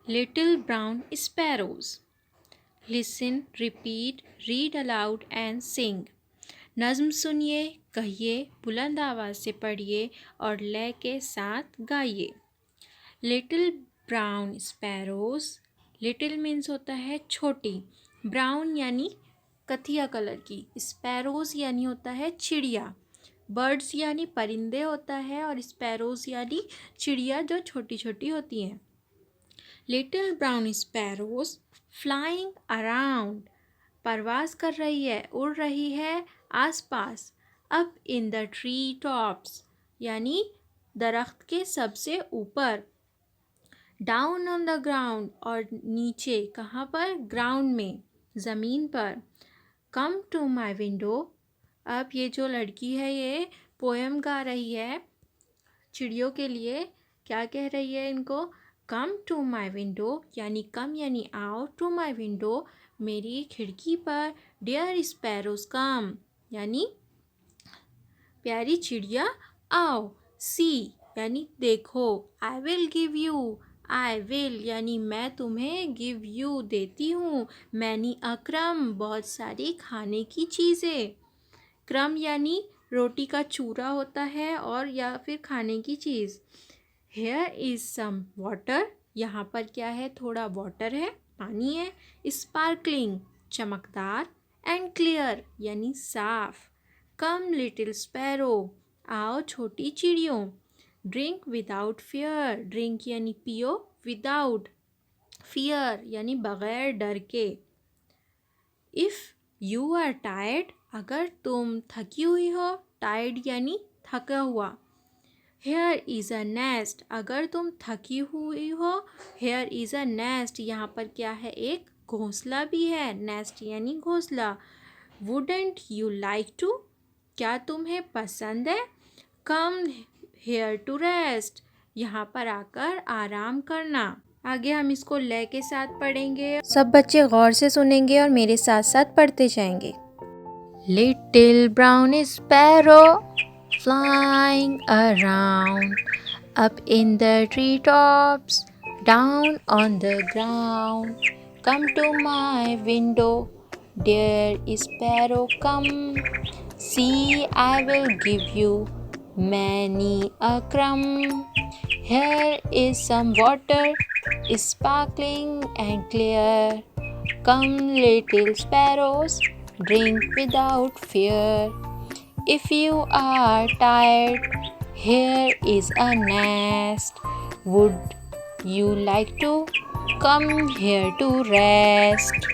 Little brown sparrows. Listen, repeat, read aloud and sing. नज़्म सुनिए, कहिए, बुलंद आवाज़ से पढ़िए और लय के साथ गाइए। Little brown sparrows. Little means होता है छोटी, ब्राउन यानी कथिया कलर की, स्पैरोज यानी होता है चिड़िया, बर्ड्स यानी परिंदे होता है और स्पैरोज यानी चिड़िया जो छोटी छोटी होती हैं। Little brown sparrows flying around, परवाज कर रही है, उड़ रही है आसपास। Up in the tree tops यानी दरख्त के सबसे ऊपर। डाउन ऑन द ग्राउंड और नीचे, कहाँ पर? ग्राउंड में, ज़मीन पर। Come to my window. अब ये जो लड़की है ये पोएम गा रही है चिड़ियों के लिए। क्या कह रही है इनको? कम टू माई विंडो यानी कम यानी आओ, टू माई विंडो मेरी खिड़की पर। डियर स्पैरोज कम यानी प्यारी चिड़िया आओ। सी यानी देखो। I will give you, I will यानी मैं तुम्हें, गिव यू देती हूँ, मैनी अक्रम बहुत सारी खाने की चीज़ें। क्रम यानी रोटी का चूरा होता है और या फिर खाने की चीज़। हेयर इज़ सम वाटर, यहाँ पर क्या है? थोड़ा वाटर है, पानी है। स्पार्कलिंग चमकदार, एंड क्लियर यानी साफ। कम लिटिल स्पैरो, आओ छोटी चिड़ियों। ड्रिंक विदाउट फियर, ड्रिंक यानी पियो, विदाउट फियर यानी बगैर डर के। इफ़ यू आर टायर्ड, अगर तुम थकी हुई हो, टायर्ड यानी थका हुआ। हेयर इज़ अ नेस्ट, अगर तुम थकी हुई हो, हेयर इज़ अ नेस्ट यहाँ पर क्या है? एक घोंसला भी है, नेस्ट यानी घोंसला। वुडेंट यू लाइक टू, क्या तुम्हें पसंद है? कम हेयर टू रेस्ट, यहाँ पर आकर आराम करना। आगे हम इसको लय के साथ पढ़ेंगे, सब बच्चे गौर से सुनेंगे और मेरे साथ साथ पढ़ते जाएंगे। Little brown sparrow flying around, up in the treetops, down on the ground. Come to my window, dear sparrow, come. See, I will give you many a crumb. Here is some water, sparkling and clear. Come, little sparrows, drink without fear. If you are tired, here is a nest. Would you like to come here to rest?